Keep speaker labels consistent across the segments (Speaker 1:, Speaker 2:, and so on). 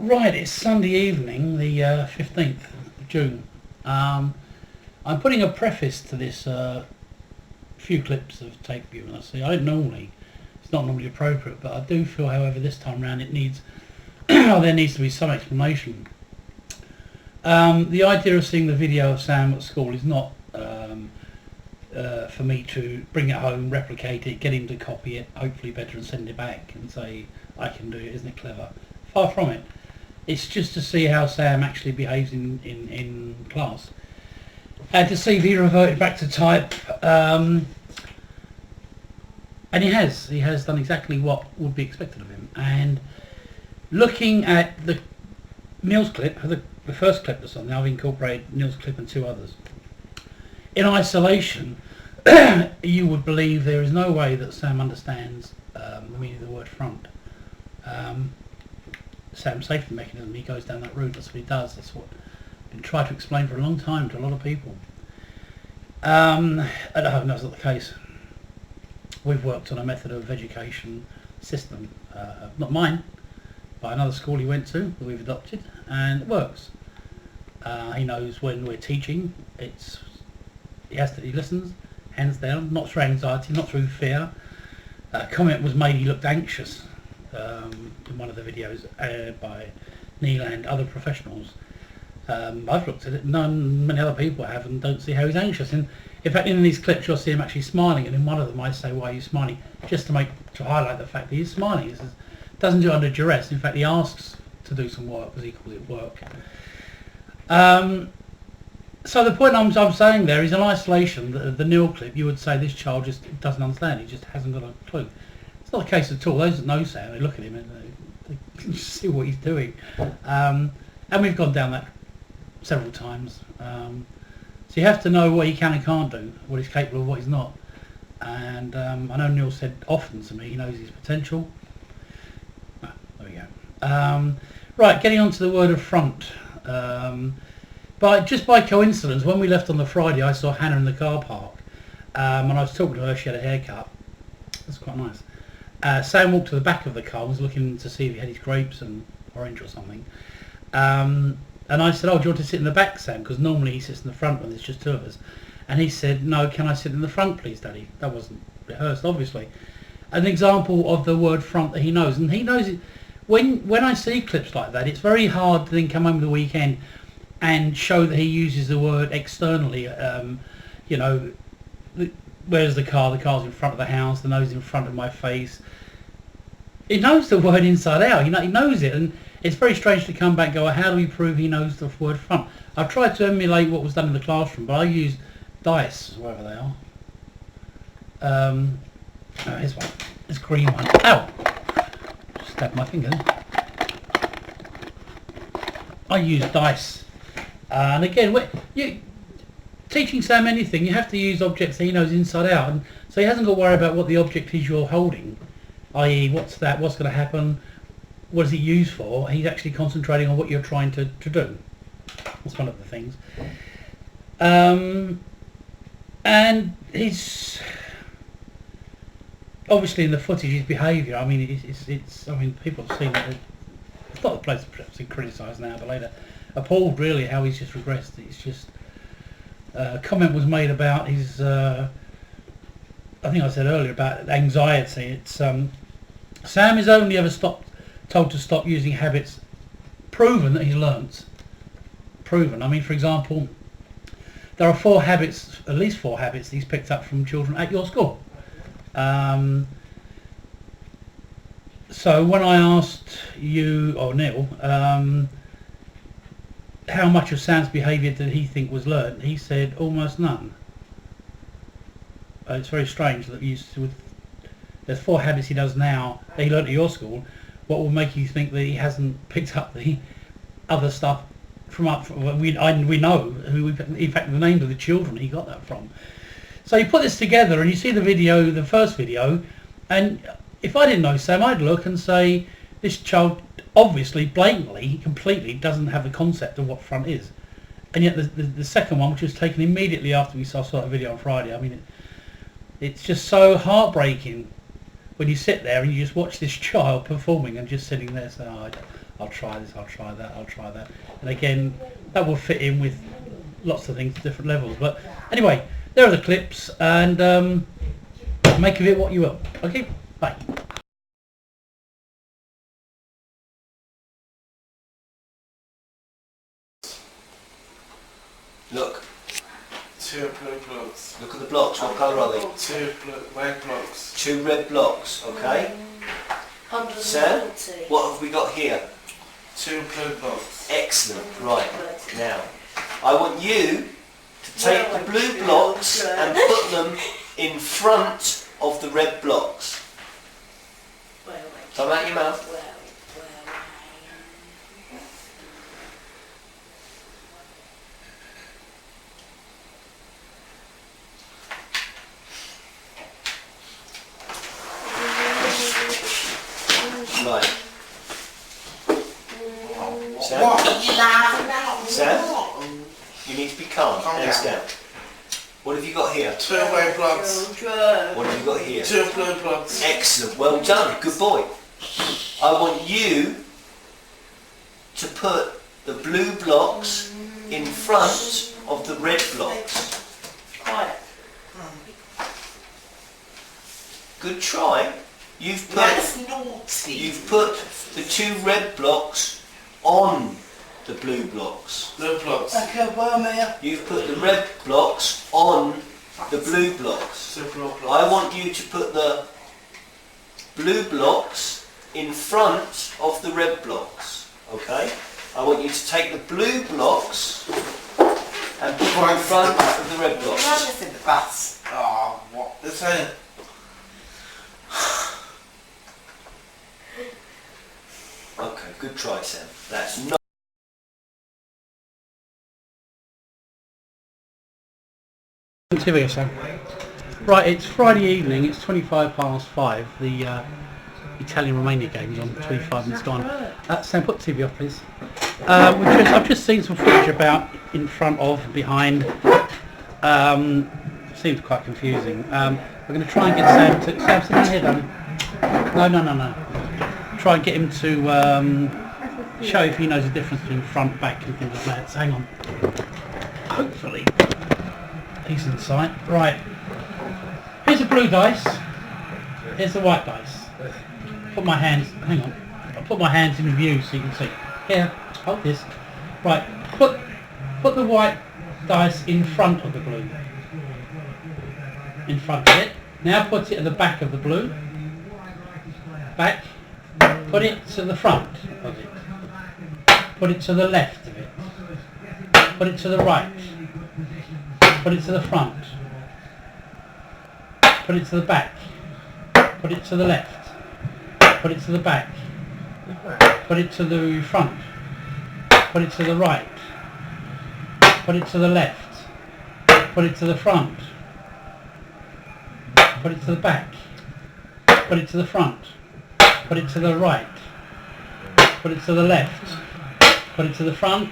Speaker 1: Right, it's Sunday evening, the 15th of June. I'm putting a preface to this few clips of tape viewing. I see. It's not normally appropriate, but I do feel, however, this time round it needs, there needs to be some explanation. The idea of seeing the video of Sam at school is not for me to bring it home, replicate it, get him to copy it, hopefully better, and send it back and say, I can do it, isn't it clever? Far from it. It's just to see how Sam actually behaves in class. And to see if he reverted back to type. And he has done exactly what would be expected of him. And looking at the Neil's clip, the first clip that's on there, I've incorporated Neil's clip and two others. In isolation, you would believe there is no way that Sam understands the meaning of the word front. Sam's safety mechanism, he goes down that route, that's what he does, that's what I've been trying to explain for a long time to a lot of people. And I hope that's not the case. We've worked on a method of education system, not mine, but another school he went to that we've adopted, and it works. He knows when we're teaching, he listens, hands down, not through anxiety, not through fear. A comment was made, he looked anxious. In one of the videos by Neil and other professionals. I've looked at it, many other people have, and don't see how he's anxious. And in fact, in these clips you'll see him actually smiling, and in one of them I say, why are you smiling? Just to highlight the fact that he's smiling. He says, doesn't do it under duress. In fact, he asks to do some work, as he calls it, work. So the point I'm saying there is, in isolation, the Neil clip, you would say this child just doesn't understand, he just hasn't got a clue. It's not the case at all. Those that know Sam, they look at him and they see what he's doing. And we've gone down that several times. So you have to know what he can and can't do, what he's capable of, what he's not. And I know Neil said often to me he knows his potential. There we go. Right, getting on to the word of front. Just by coincidence, when we left on the Friday, I saw Hannah in the car park. And I was talking to her, she had a haircut. That's quite nice. Sam walked to the back of the car, was looking to see if he had his grapes and orange or something. And I said, oh, do you want to sit in the back, Sam? Because normally he sits in the front when there's just two of us. And he said, no, can I sit in the front, please, Daddy? That wasn't rehearsed, obviously. An example of the word front that he knows. And he knows it. When I see clips like that, it's very hard to then come home the weekend and show that he uses the word externally. Where's the car's in front of the house, the nose in front of my face. He knows the word inside out, he knows it, and it's very strange to come back and go, how do we prove he knows the word front? I've tried to emulate what was done in the classroom, but I used dice, wherever they are. Here's one, this green one. Ow! Stabbed my finger. I use dice. And again, teaching Sam anything, you have to use objects that he knows inside out, and so he hasn't got to worry about what the object is you're holding, i.e. what's that, what's going to happen, what is it used for. He's actually concentrating on what you're trying to do. That's one of the things. And he's obviously in the footage, his behaviour, I mean, people have seen it. It's not the place to criticise now, but later, appalled really how he's just regressed. It's just a comment was made about his, I think I said earlier, about anxiety. It's Sam is only ever told to stop using habits proven that he's learnt. Proven. I mean, for example, there are at least four habits he's picked up from children at your school. So when I asked you, or Neil, how much of Sam's behaviour did he think was learnt, he said almost none. It's very strange that there's four habits he does now that he learnt at your school. What will make you think that he hasn't picked up the other stuff we know who, in fact, the names of the children he got that from. So you put this together and you see the first video, and if I didn't know Sam, I'd look and say, this child obviously, blatantly, completely doesn't have the concept of what front is. And yet the second one, which was taken immediately after we saw that video on Friday, I mean, it's just so heartbreaking when you sit there and you just watch this child performing and just sitting there saying, oh, I'll try this, I'll try that, I'll try that. And again, that will fit in with lots of things at different levels. But anyway, there are the clips, and make of it what you will. Okay, bye.
Speaker 2: Look.
Speaker 3: 2 blue blocks.
Speaker 2: Look at the blocks. What colour are they?
Speaker 3: 2 red blocks.
Speaker 2: 2 red blocks. Okay. Sam, what have we got here?
Speaker 3: 2 blue blocks.
Speaker 2: Excellent. Right. Now, I want you to take the blue blocks and put them in front of the red blocks. Come out your mouth. Right. Sam, you need to be calm. Hands down. What have you got here?
Speaker 3: 2 red blocks.
Speaker 2: What have you got here?
Speaker 3: 2 blue blocks.
Speaker 2: Excellent. Well done. Good boy. I want you to put the blue blocks in front of the red blocks.
Speaker 4: Quiet.
Speaker 2: Good try. You've put the 2 red blocks on the blue blocks.
Speaker 3: Blue blocks.
Speaker 2: You've put the red blocks on the blue blocks.
Speaker 3: 2 blue blocks.
Speaker 2: I want you to put the blue blocks in front of the red blocks. Okay? I want you to take the blue blocks and put them in front of the red blocks.
Speaker 3: Oh, what? This ain't.
Speaker 2: Okay, good try, Sam. That's not.
Speaker 1: Here we go, Sam. Right, it's Friday evening, it's 5:25, the Italian-Romania game's on, 25 minutes gone. Sam, put the TV off, please. I've just seen some footage about in front of, behind. Seems quite confusing. We're going to try and get Sam to... Sam, sit down here, darling. No. Try and get him to show if he knows the difference between front, back and things like that. So hang on. Hopefully he's in sight. Right. Here's the blue dice. Here's the white dice. Put my hands, hang on. I'll put my hands in view so you can see. Here, hold this. Right, put the white dice in front of the blue. In front of it. Now put it at the back of the blue. Back. Put it to the front of it. Put it to the left of it. Put it to the right. Put it to the front. Put it to the back. Put it to the left. Put it to the back. Put it to the front. Put it to the right. Put it to the left. Put it to the front. Put it to the back. Put it to the front. Put it to the right. Put it to the left. Put it to the front.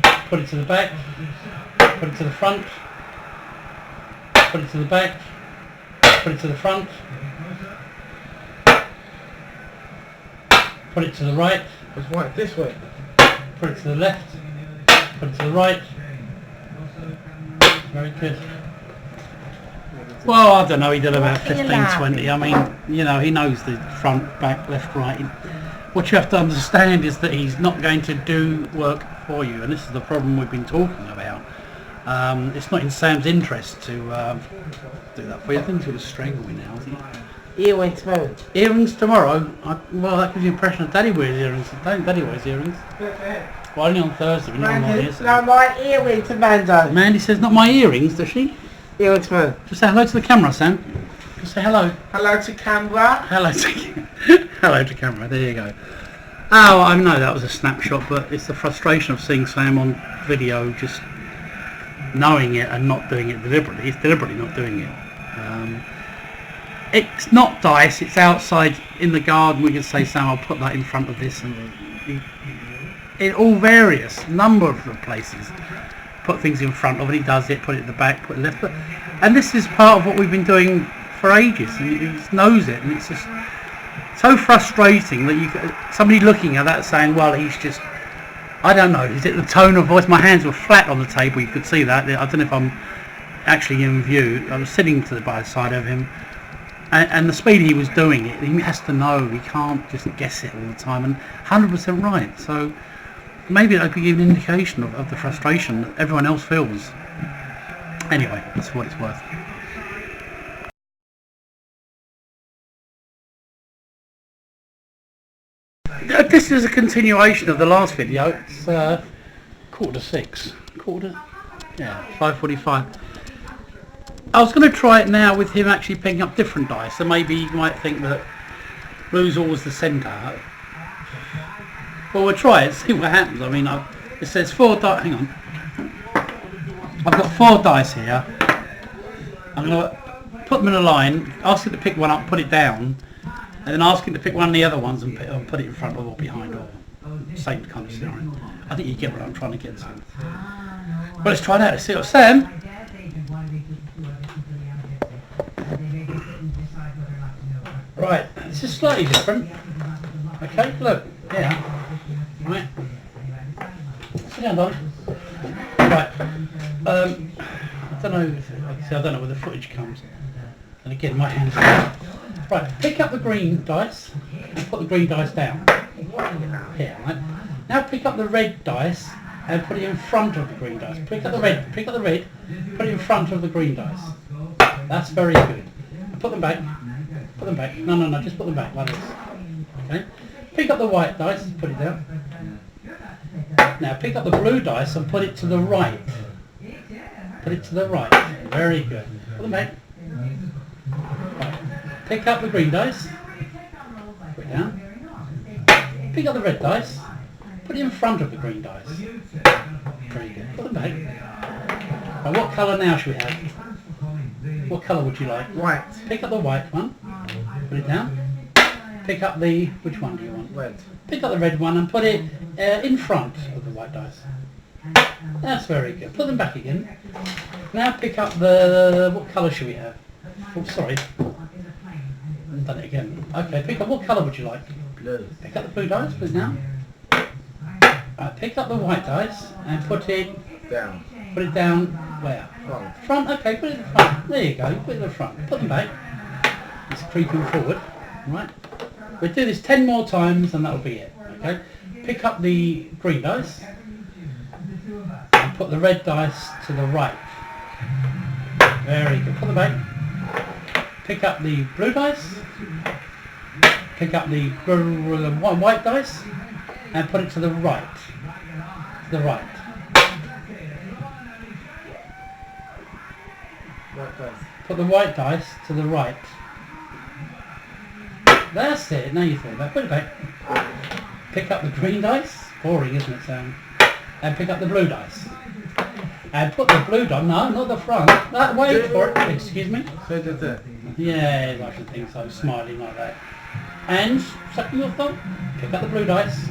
Speaker 1: Put it to the back. Put it to the front. Put it to the back. Put it to the front. Put it to the right.
Speaker 3: It's white this way.
Speaker 1: Put it to the left. Put it to the right. Very good. Well, I don't know, he did about 15, 20. I mean, you know, he knows the front, back, left, right. What you have to understand is that he's not going to do work for you, and this is the problem we've been talking about. It's not in Sam's interest to do that for you. I think he's going to strangle me now, isn't he?
Speaker 4: Earrings tomorrow.
Speaker 1: Earrings tomorrow? Well, that gives you the impression that Daddy wears earrings. Daddy wears earrings. Well, only on Thursday, but not on here.
Speaker 4: No, my earrings, Amanda.
Speaker 1: Mandy says not my earrings, does she?
Speaker 4: Earrings tomorrow.
Speaker 1: Just say hello to the camera, Sam. Just say hello.
Speaker 4: Hello to camera.
Speaker 1: Hello to hello to camera. There you go. Oh, I know that was a snapshot, but it's the frustration of seeing Sam on video, just knowing it and not doing it deliberately. He's deliberately not doing it. It's not dice. It's outside in the garden. We can say, Sam, I'll put that in front of this, and in all various number of places. Put things in front of it. He does it. Put it at the back. Put it left. And this is part of what we've been doing for ages, and he just knows it, and it's just so frustrating that somebody looking at that saying, well, he's just, I don't know, is it the tone of voice? My hands were flat on the table, you could see that. I don't know if I'm actually in view. I was sitting by the side of him, and the speed he was doing it, he has to know, he can't just guess it all the time, and 100% right. So maybe that could give an indication of the frustration that everyone else feels. Anyway, that's what it's worth. This is a continuation of the last video. It's 5:45. 5:45. I was going to try it now with him actually picking up different dice, so maybe you might think that blue's always the centre. Well, we'll try it, see what happens. I mean, it says 4 dice. Hang on. I've got 4 dice here. I'm going to put them in a line, ask him to pick one up, put it down, and then ask him to pick one of the other ones and put it in front of or behind, or same kind of scenario. I think you get what I'm trying to get to. Well, let's try that. Let's see what Sam. Right, this is slightly different. Okay, look, yeah. Right. Sit down, darling. Right. I don't know. I don't know where the footage comes. And again, my hands. Right. Pick up the green dice and put the green dice down. Here, right. Now pick up the red dice and put it in front of the green dice. Pick up the red. Pick up the red. Put it in front of the green dice. That's very good. And put them back. Put them back. No. Just put them back like this. Okay. Pick up the white dice. Put it down. Now pick up the blue dice and put it to the right. Put it to the right. Very good. Put them back. Right. Pick up the green dice. Put it down. Pick up the red dice. Put it in front of the green dice. Very good. Put them back. Right, what colour now should we have? What colour would you like?
Speaker 4: White.
Speaker 1: Pick up the white one. Put it down. Pick up the... Which one do you want?
Speaker 4: Red.
Speaker 1: Pick up the red one and put it in front of the white dice. That's very good. Put them back again. Now pick up the... What colour should we have? Oh, sorry. I've done it again. Okay, pick up... What colour would you like?
Speaker 4: Blue.
Speaker 1: Pick up the blue dice, put it down. Pick up the white dice and put it...
Speaker 4: Down.
Speaker 1: Put it down where?
Speaker 4: Front.
Speaker 1: Front, okay, put it in the front. There you go, put it in the front. Put them back. It's creeping forward. Right. We'll do this 10 more times and that'll be it. Okay. Pick up the green dice and put the red dice to the right. Very good. Put them back. Pick up the blue dice. Pick up the white dice and put it to the right. To the right.
Speaker 4: White dice.
Speaker 1: Put the white dice to the right. That's it. Now you throw it back. Put it back. Pick up the green dice. Boring, isn't it, Sam? And pick up the blue dice. And put the blue dice. No, not the front. Wait for it. Excuse me.
Speaker 4: So did that.
Speaker 1: Yeah, I should think so. Smiling like that. And sucking your thumb. Pick up the blue dice.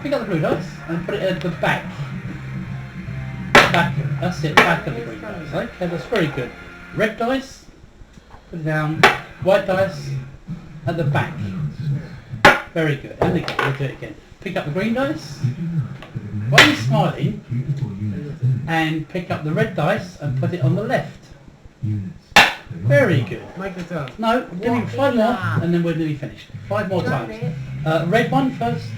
Speaker 1: Pick up the blue dice and put it at the back. Back. That's it. Back of the green dice. Okay, that's very good. Red dice. Put it down. White dice at the back. Very good. And again, we'll do it again. Pick up the green dice. While you're smiling, and pick up the red dice and put it on the left. Very good.
Speaker 4: Make it down.
Speaker 1: No, give me 5 more, and then we're nearly finished. 5 more times. Red one first.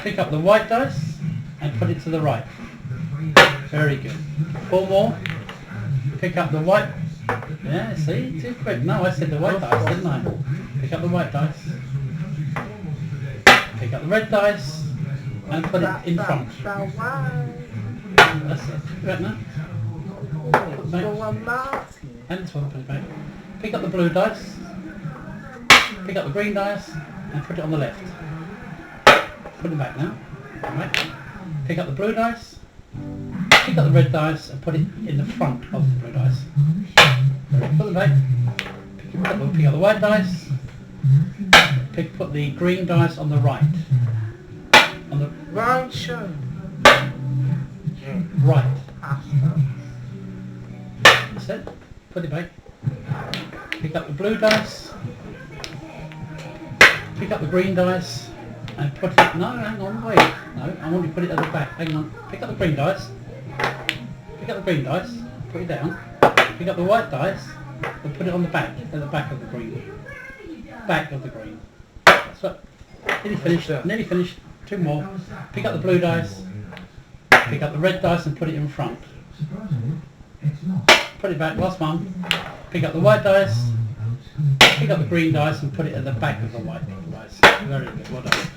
Speaker 1: Pick up the white dice and put it to the right. Very good. 4 more. Pick up the white. Yeah, see, too quick. No, I said the white dice, didn't I? Pick up the white dice. Pick up the red dice and put it in front. That's it. Right now. Put it back. And this one, put it back. Pick up the blue dice. Pick up the green dice and put it on the left. Put them back now. Right. Pick up the blue dice. Pick up the red dice and put it in the front of the blue dice. Put them back. Pick up the white dice. Put the green dice on the right. On the
Speaker 4: Round show.
Speaker 1: right. That's it. Put it back. Pick up the blue dice. Pick up the green dice and put it. No, hang on, wait. No, I want you to put it at the back. Hang on. Pick up the green dice. Pick up the green dice. Put it down. Pick up the white dice and put it on the back. At the back of the green. Back of the green. That's right. Nearly finished. Nearly finished. Two more. Pick up the blue dice. Pick up the red dice and put it in front. Put it back. Last one. Pick up the white dice. Pick up the green dice and put it at the back of the white dice. Very good. Well done.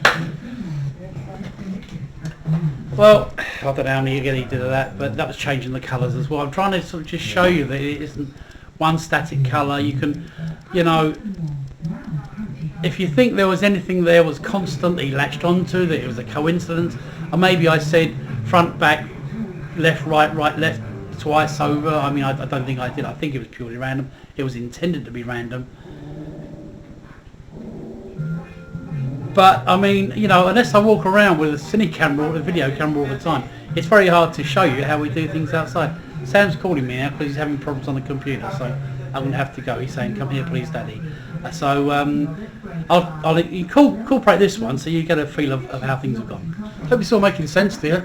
Speaker 1: Well, I don't know how many again he did of that, but that was changing the colours as well. I'm trying to sort of just show you that it isn't one static colour. You can, you know, if you think there was anything there was constantly latched onto, that it was a coincidence, or maybe I said front, back, left, right, right, left twice over. I mean, I don't think I did. I think it was purely random. It was intended to be random. But I mean, you know, unless I walk around with a cine camera or a video camera all the time, it's very hard to show you how we do things outside. Sam's calling me now because he's having problems on the computer, so I'm going to have to go. He's saying, "Come here, please, Daddy." So I'll incorporate this one so you get a feel of how things have gone. Hope it's all making sense to you.